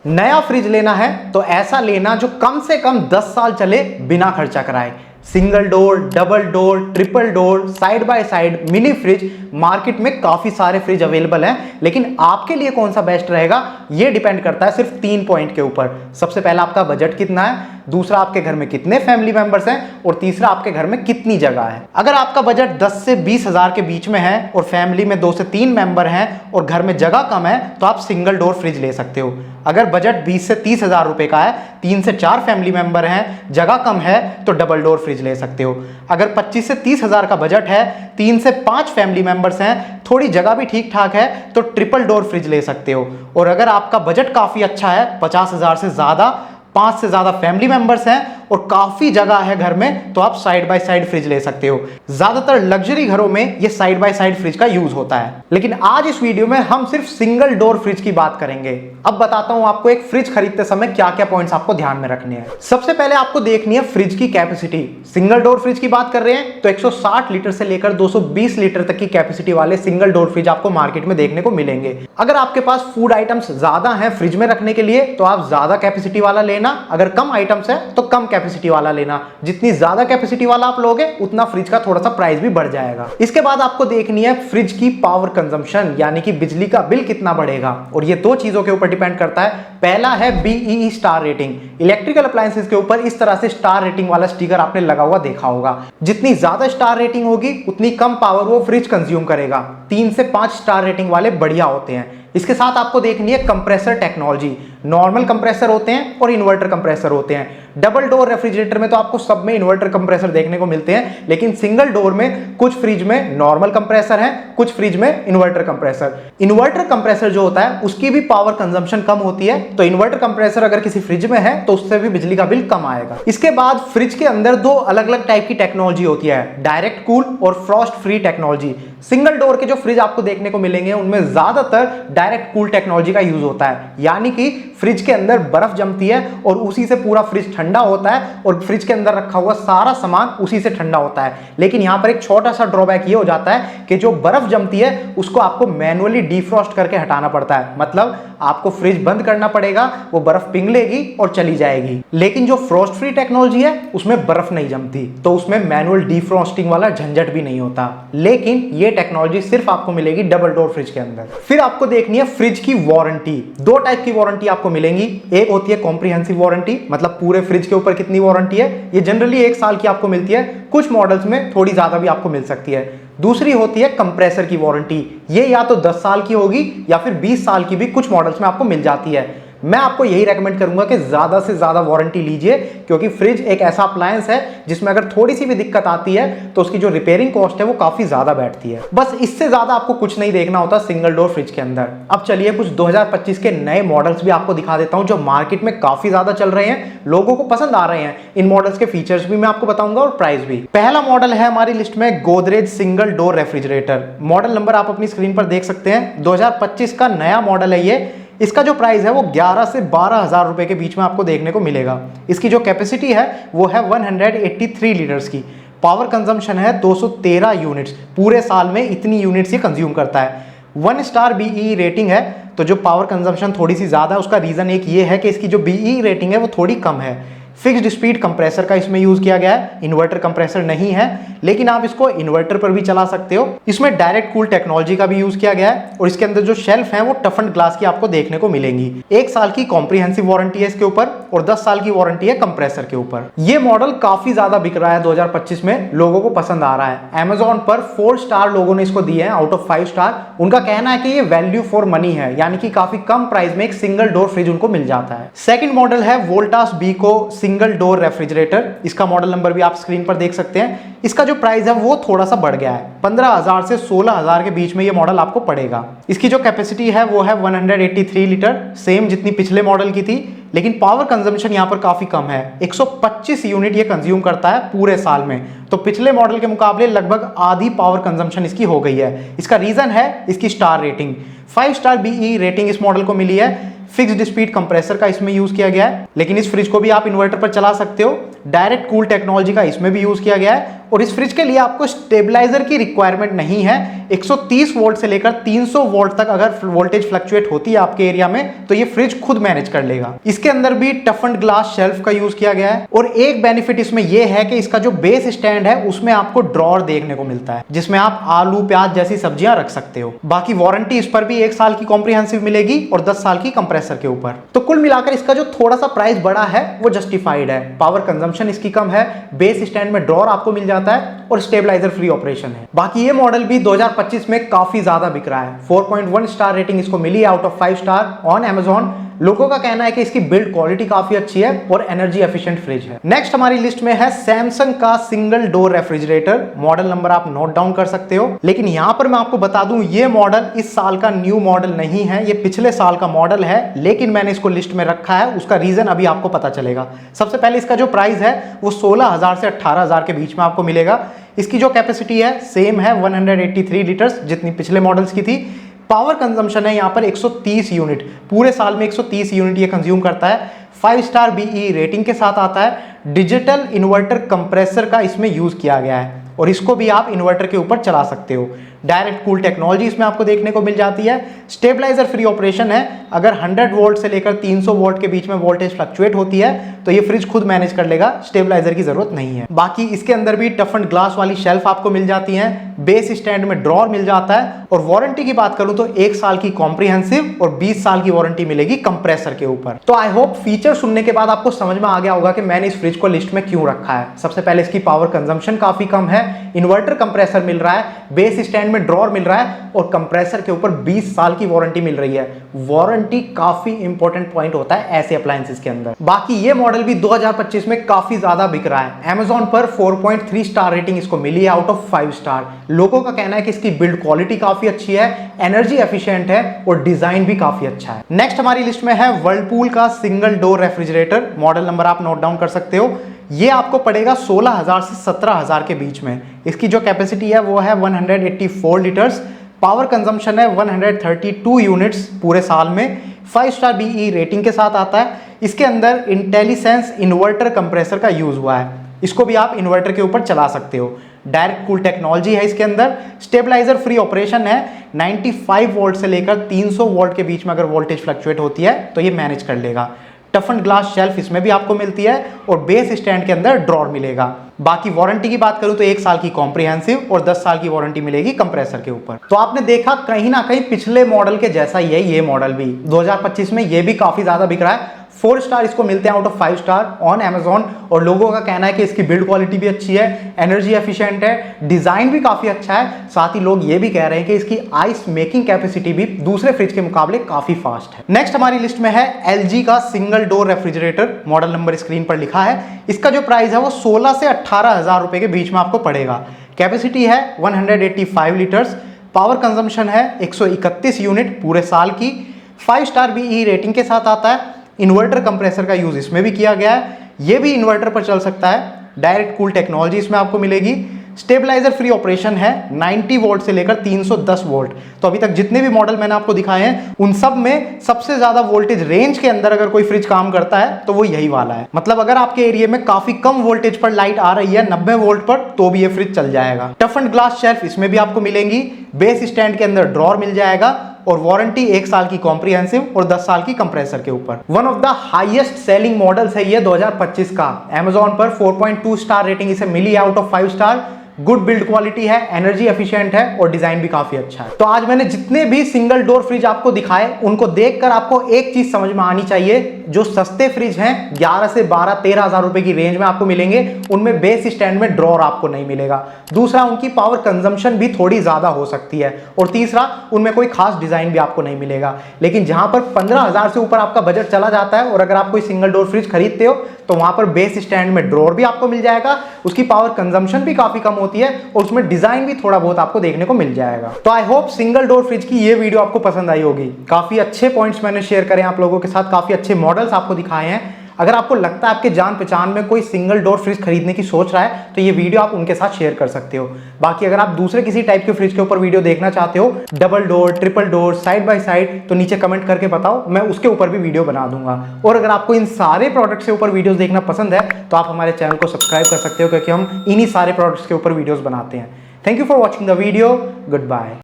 नया फ्रिज लेना है तो ऐसा लेना जो कम से कम 10 साल चले बिना खर्चा कराए। Single door, double door, triple door, side by side mini fridge, market में काफी सारे फ्रिज अवेलेबल हैं, लेकिन आपके लिए कौन सा बेस्ट रहेगा यह डिपेंड करता है सिर्फ 3 पॉइंट के ऊपर। सबसे पहला आपका बजट कितना है, दूसरा आपके घर में कितने फैमिली मेंबर्स हैं, और तीसरा आपके घर में कितनी जगह है। अगर आपका बजट 10 से 20 हजार के बीच में है और फैमिली में 2 से 3 मेंबर हैं और घर में जगह कम है तो आप सिंगल डोर फ्रिज ले सकते हो। अगर बजट 20 से 30 हजार रुपए का है, 3 से 4 फैमिली मेंबर हैं, जगह कम है तो डबल डोर फ्रिज ले सकते हो। अगर 25 से 30 हजार का बजट है, 3 से 5 फैमिली मेंबर्स हैं, थोड़ी जगह भी ठीक ठाक है तो ट्रिपल डोर फ्रिज ले सकते हो। और अगर आपका बजट काफी अच्छा है, 50 हजार से ज्यादा, 5 से ज्यादा फैमिली मेंबर्स हैं और काफी जगह है घर में, तो आप साइड बाय साइड फ्रिज ले सकते हो। ज्यादातर लग्जरी घरों में ये साइड बाय साइड फ्रिज का यूज होता है, लेकिन आज इस वीडियो में हम सिर्फ सिंगल डोर फ्रिज की बात करेंगे। अब बताता हूं आपको एक फ्रिज खरीदते समय क्या क्या पॉइंट्स आपको ध्यान में रखने हैं। सबसे पहले आपको देखनी है फ्रिज की कैपेसिटी। सिंगल डोर फ्रिज की बात कर रहे हैं तो 160 लीटर से लेकर 220 लीटर तक की कैपेसिटी वाले सिंगल डोर फ्रिज आपको मार्केट में देखने को मिलेंगे। अगर आपके पास फूड आइटम्स ज्यादा हैं फ्रिज में रखने के लिए तो आप ज्यादा कैपेसिटी वाला लेना, अगर कम आइटम्स है तो कम कैपेसिटी वाला लेना। जितनी ज्यादा कैपेसिटी वाला आप लोगे उतना फ्रिज का थोड़ा सा प्राइस भी बढ़ जाएगा। इसके बाद आपको देखनी है फ्रिज की पावर कंजम्पशन, यानी कि बिजली का बिल कितना बढ़ेगा, और ये 2 चीजों के ऊपर डिपेंड करता है। पहला है BEE star rating. Electrical appliances के ऊपर इस तरह से स्टार रेटिंग वाला स्टिकर आपने लगा हुआ देखा होगा। जितनी ज्यादा स्टार रेटिंग होगी उतनी कम पावर वो फ्रिज कंज्यूम करेगा। 3 से 5 स्टार रेटिंग वाले बढ़िया होते हैं। इसके साथ आपको देखनी है कंप्रेसर टेक्नोलॉजी। नॉर्मल कंप्रेसर होते हैं और इन्वर्टर कंप्रेसर होते हैं। डबल डोर रेफ्रिजरेटर में तो आपको सब में इन्वर्टर कंप्रेसर देखने को मिलते हैं, लेकिन सिंगल डोर में कुछ फ्रिज में नॉर्मल कंप्रेसर है, कुछ फ्रिज में इन्वर्टर कंप्रेसर। इन्वर्टर कंप्रेसर जो होता है उसकी भी पावर कंजम्पशन कम होती है, तो इन्वर्टर कंप्रेसर अगर किसी फ्रिज में है तो उससे भी बिजली का बिल कम आएगा। इसके बाद फ्रिज के अंदर 2 अलग अलग टाइप की टेक्नोलॉजी होती है, डायरेक्ट कूल और Frost free technology. Single door के जो फ्रिज आपको देखने को मिलेंगे उनमें ज्यादातर डायरेक्ट कूल टेक्नोलॉजी का यूज होता है, यानी कि फ्रिज के अंदर बर्फ जमती है और उसी से पूरा फ्रिज ठंडा होता है और फ्रिज के अंदर रखा हुआ सारा सामान उसी से ठंडा होता है। लेकिन यहां पर एक छोटा सा ड्रॉबैक ये हो जाता है कि जो बर्फ जमती है उसको आपको मैनुअली डिफ्रॉस्ट करके हटाना पड़ता है, मतलब आपको फ्रिज बंद करना पड़ेगा, वो बर्फ पिघलेगी और चली जाएगी। लेकिन जो फ्रॉस्ट फ्री टेक्नोलॉजी है उसमें बर्फ नहीं जमती, तो उसमें मैनुअल डिफ्रॉस्टिंग वाला झंझट भी नहीं होता। लेकिन ये टेक्नोलॉजी सिर्फ आपको मिलेगी डबल डोर फ्रिज के अंदर। फिर आपको देखनी है फ्रिज की वारंटी। 2 टाइप की वारंटी आपको मिलेंगी। एक होती है कॉम्प्रिहेंसिव वारंटी, मतलब पूरे फ्रिज के ऊपर कितनी वारंटी है, ये जनरली 1 साल की आपको मिलती है, कुछ मॉडल्स में थोड़ी ज्यादा भी आपको मिल सकती है। दूसरी होती है कंप्रेसर की वारंटी, ये या तो 10 साल की होगी या फिर 20 साल की भी कुछ मॉडल्स में आपको मिल जाती है। मैं आपको यही रेकमेंड करूंगा कि ज्यादा से ज्यादा वारंटी लीजिए, क्योंकि फ्रिज एक ऐसा अप्लायंस है जिसमें अगर थोड़ी सी भी दिक्कत आती है तो उसकी जो रिपेयरिंग कॉस्ट है वो काफी ज्यादा बैठती है। बस इससे ज्यादा आपको कुछ नहीं देखना होता सिंगल डोर फ्रिज के अंदर। अब चलिए कुछ 2025 के नए मॉडल्स भी आपको दिखा देता हूं जो मार्केट में काफी ज्यादा चल रहे हैं, लोगों को पसंद आ रहे हैं। इन मॉडल्स के फीचर्स भी मैं आपको बताऊंगा और प्राइस भी। पहला मॉडल है हमारी लिस्ट में Godrej single door refrigerator. Model number आप अपनी स्क्रीन पर देख सकते हैं, 2025 का नया मॉडल है ये। इसका जो प्राइस है वो 11 से 12 हजार रुपए के बीच में आपको देखने को मिलेगा। इसकी जो कैपेसिटी है वो है 183 लीटर्स की। पावर कंजम्पशन है 213 यूनिट्स। पूरे साल में इतनी यूनिट्स ये कंज्यूम करता है। 1 स्टार BEE रेटिंग है, तो जो पावर कंजम्पशन थोड़ी सी ज्यादा है उसका रीजन एक ये है कि इसकी जो BEE रेटिंग है वो थोड़ी कम है। फिक्स्ड स्पीड कंप्रेसर का इसमें यूज किया गया है, इन्वर्टर कंप्रेसर नहीं है, लेकिन आप इसको इन्वर्टर पर भी चला सकते हो। इसमें डायरेक्ट कूल टेक्नोलॉजी का भी यूज किया गया है और इसके अंदर जो शेल्फ है वो टफन्ड ग्लास की आपको देखने को मिलेंगी। 1 साल की कॉम्प्रिहेंसिव वारंटी है इसके ऊपर और 10 साल की वारंटी है कंप्रेसर के ऊपर। ये मॉडल काफी ज्यादा बिक रहा है 2025 में, लोगों को पसंद आ रहा है। Amazon पर 4 स्टार लोगों ने इसको दिए हैं आउट ऑफ 5 स्टार। उनका कहना है कि ये वैल्यू फॉर मनी है, यानी कि काफी कम प्राइस में एक सिंगल डोर फ्रिज उनको मिल जाता है। सेकंड मॉडल है वोल्टास बीको सिंगल डोर रेफ्रिजरेटर। इसका मॉडल नंबर भी आप स्क्रीन पर देख सकते हैं। इसका जो प्राइस है वो थोड़ा सा बढ़ गया है, 15,000 से 16,000 के बीच में ये मॉडल आपको पड़ेगा। इसकी जो कैपेसिटी है वो है 183 लीटर, सेम जितनी पिछले मॉडल की थी, लेकिन पावर कंजम्पशन यहाँ पर काफी कम है। 125 यूनिट ये कंज्यूम करता है पूरे साल में, तो पिछले मॉडल के मुकाबले लगभग आधी पावर कंजम्पशन इसकी हो गई है। इसका रीजन है इसकी star rating. 5 star BEE rating इस मॉडल को मिली है। फिक्स्ड स्पीड कंप्रेसर का इसमें यूज किया गया है, लेकिन इस फ्रिज को भी आप इन्वर्टर पर चला सकते हो। डायरेक्ट कूल टेक्नोलॉजी का इसमें भी यूज किया गया है और इस फ्रिज के लिए आपको स्टेबलाइजर की रिक्वायरमेंट नहीं है। 130 वोल्ट से लेकर 300 वोल्ट तक अगर वोल्टेज फ्लक्चुएट होती है आपके एरिया में तो ये फ्रिज खुद मैनेज कर लेगा। इसके अंदर भी टफन्ड ग्लास शेल्फ का यूज किया गया है और एक बेनिफिट इसमें यह है कि इसका जो बेस स्टैंड है उसमें आपको ड्रॉर देखने को मिलता है जिसमें आप आलू प्याज जैसी सब्जियां रख सकते हो। बाकी वारंटी इस पर भी 1 साल की कॉम्प्रिहेंसिव मिलेगी और 10 साल की कंप्रेसर के ऊपर। तो कुल मिलाकर इसका जो थोड़ा सा प्राइस बढ़ा है वो जस्टिफाइड है। पावर कंजम्पशन इसकी कम है, बेस स्टैंड में ड्रॉर आपको मिल जाता है और स्टेबलाइजर फ्री ऑपरेशन है। बाकी ये मॉडल भी 2025 में काफी ज्यादा बिक रहा है। 4.1 स्टार रेटिंग इसको मिली out of 5 star on Amazon। लोगों का कहना है कि इसकी बिल्ड क्वालिटी काफी अच्छी है और एनर्जी एफिशिएंट फ्रिज है। नेक्स्ट हमारी लिस्ट में है सैमसंग का single door refrigerator. Model number आप नोट डाउन कर सकते हो, लेकिन यहां पर मैं आपको बता दूं ये मॉडल इस साल का न्यू मॉडल नहीं है, ये पिछले साल का मॉडल है, लेकिन मैंने इसको लिस्ट में रखा है। उसका रीजन अभी आपको पता चलेगा। सबसे पहले इसका जो प्राइस है वो 16,000 से 18,000 के बीच में आपको मिलेगा। इसकी जो कैपेसिटी है सेम है 183 लीटर्स जितनी पिछले मॉडल्स की थी। पावर कंजम्पशन है यहाँ पर 130 यूनिट, पूरे साल में 130 यूनिट ये कंज्यूम करता है। 5 स्टार BE रेटिंग के साथ आता है। डिजिटल इन्वर्टर कंप्रेसर का इसमें यूज किया गया है और इसको भी आप इन्वर्टर के ऊपर चला सकते हो। डायरेक्ट कूल टेक्नोलॉजी इसमें आपको देखने को मिल जाती है। स्टेबलाइजर फ्री ऑपरेशन है। अगर 100 वोल्ट से लेकर 300 वोल्ट के बीच में वोल्टेज फ्लक्चुएट होती है तो ये फ्रिज खुद मैनेज कर लेगा, स्टेबलाइजर की जरूरत नहीं है। बाकी इसके अंदर भी टफन्ड ग्लास वाली शेल्फ आपको मिल जाती है, बेस स्टैंड में ड्रॉर मिल जाता है और वारंटी की बात करूं तो 1 साल की कॉम्प्रिहेंसिव और 20 साल की वारंटी मिलेगी कंप्रेसर के ऊपर। तो आई होप फीचर सुनने के बाद आपको समझ में आ गया होगा कि मैंने इस फ्रिज को लिस्ट में क्यों रखा है। सबसे पहले इसकी पावर कंजम्पशन काफी कम है, इन्वर्टर कंप्रेसर मिल रहा है, बेस स्टैंड में ड्रॉर मिल रहा है और कंप्रेसर के ऊपर 20 साल की वारंटी मिल रही है। वारंटी काफी इंपॉर्टेंट पॉइंट होता है ऐसे अप्लायंसेस के अंदर। बाकी ये मॉडल भी 2025 में काफी ज्यादा बिक रहा है। Amazon पर 4.3 स्टार रेटिंग इसको मिली है आउट ऑफ 5 स्टार। लोगों का कहना है कि इसकी बिल्ड क्वालिटी काफी अच्छी है, एनर्जी एफिशिएंट है और डिजाइन भी काफी अच्छा है। नेक्स्ट हमारी लिस्ट में है वर्लपूल का single door refrigerator. Model number आप नोट डाउन कर सकते हो। ये आपको पड़ेगा 16,000 से 17,000 के बीच में। इसकी जो कैपेसिटी है वो है 184 लीटर्स। पावर कंजम्पशन है 132 यूनिट्स पूरे साल में। 5 स्टार BE रेटिंग के साथ आता है। इसके अंदर इंटेलिसेंस इन्वर्टर कंप्रेसर का यूज हुआ है। इसको भी आप इन्वर्टर के ऊपर चला सकते हो। डायरेक्ट कूल टेक्नोलॉजी है इसके अंदर। स्टेबलाइजर फ्री ऑपरेशन है। 95 वोल्ट से लेकर 300 वोल्ट के बीच में अगर वोल्टेज फ्लक्चुएट होती है तो ये मैनेज कर लेगा। टफन्ड ग्लास शेल्फ इसमें भी आपको मिलती है और बेस स्टैंड के अंदर ड्रॉर मिलेगा। बाकी वारंटी की बात करूं तो 1 साल की कॉम्प्रिहेंसिव और 10 साल की वारंटी मिलेगी कंप्रेसर के ऊपर। तो आपने देखा कहीं ना कहीं पिछले मॉडल के जैसा ही है ये मॉडल भी। 2025 में ये भी काफी ज्यादा बिक रहा है। 4 स्टार इसको मिलते हैं out of 5 star on Amazon और लोगों का कहना है कि इसकी बिल्ड क्वालिटी भी अच्छी है, एनर्जी एफिशिएंट है, डिजाइन भी काफी अच्छा है। साथ ही लोग ये भी कह रहे हैं कि इसकी आइस मेकिंग कैपेसिटी भी दूसरे फ्रिज के मुकाबले काफी फास्ट है। नेक्स्ट हमारी लिस्ट में है LG का single door refrigerator. Model number screen पर लिखा है। इसका जो प्राइस है वो 16 से 18,000 रुपए के बीच में आपको पड़ेगा। कैपेसिटी है 185 लीटर्स। पावर कंजम्पशन है 131 यूनिट पूरे साल की। 5 स्टार BE रेटिंग के साथ आता है। इन्वर्टर कंप्रेसर का यूज इसमें भी किया गया है। ये भी इन्वर्टर पर चल सकता है। डायरेक्ट कूल टेक्नोलॉजी इसमें आपको मिलेगी। स्टेबलाइजर फ्री ऑपरेशन है 90 वोल्ट से लेकर 310 वोल्ट। तो अभी तक जितने भी मॉडल मैंने आपको दिखाए हैं उन सब में सबसे ज्यादा वोल्टेज रेंज के अंदर अगर कोई फ्रिज काम करता है तो वो यही वाला है। मतलब अगर आपके एरिया में काफी कम वोल्टेज पर लाइट आ रही है 90 वोल्ट पर तो भी ये फ्रिज चल जाएगा। टफन्ड ग्लास शेल्फ इसमें भी आपको मिलेंगी। बेस स्टैंड के अंदर ड्रॉर मिल जाएगा और वारंटी 1 साल की कॉम्प्रिहेंसिव और 10 साल की कंप्रेसर के ऊपर। One of the highest selling models है ये 2025 का। Amazon पर 4.2 स्टार रेटिंग इसे मिली out of 5 star. Good build quality है, एनर्जी एफिशिएंट है और डिजाइन भी काफी अच्छा है। तो आज मैंने जितने भी सिंगल डोर फ्रिज आपको दिखाए उनको देखकर आपको एक चीज समझ में आनी चाहिए, जो सस्ते फ्रिज हैं 11 से 12-13 हजार रुपए की रेंज में आपको मिलेंगे उनमें बेस स्टैंड में ड्रॉर आपको नहीं मिलेगा। दूसरा, उनकी पावर कंजम्पशन भी थोड़ी ज्यादा हो सकती है और तीसरा, उनमें कोई खास डिजाइन भी आपको नहीं मिलेगा। लेकिन जहां पर 15,000 से ऊपर आपका बजट चला जाता है और अगर आप कोई सिंगल डोर फ्रिज खरीदते हो तो वहां पर बेस स्टैंड में ड्रॉर भी आपको मिल जाएगा, उसकी पावर कंजम्पशन भी काफी कम होती है और उसमें डिजाइन भी थोड़ा बहुत आपको देखने को मिल जाएगा। तो I hope single door fridge की ये वीडियो आपको पसंद आई होगी। काफी अच्छे पॉइंट्स मैंने शेयर करे आप लोगों के साथ, काफी अच्छे मॉडल्स आपको दिखाए हैं। अगर आपको लगता है आपके जान पहचान में कोई सिंगल डोर फ्रिज खरीदने की सोच रहा है तो ये वीडियो आप उनके साथ शेयर कर सकते हो। बाकी अगर आप दूसरे किसी टाइप के फ्रिज के ऊपर वीडियो देखना चाहते हो, double door, triple door, side by side, तो नीचे कमेंट करके बताओ, मैं उसके ऊपर भी वीडियो बना दूंगा। और अगर आपको इन सारे प्रोडक्ट्स के ऊपर वीडियोस देखना पसंद है तो आप हमारे चैनल को सब्सक्राइब कर सकते हो, क्योंकि हम इन्हीं सारे प्रोडक्ट्स के ऊपर वीडियोस बनाते हैं। Thank you for watching the video. Good bye.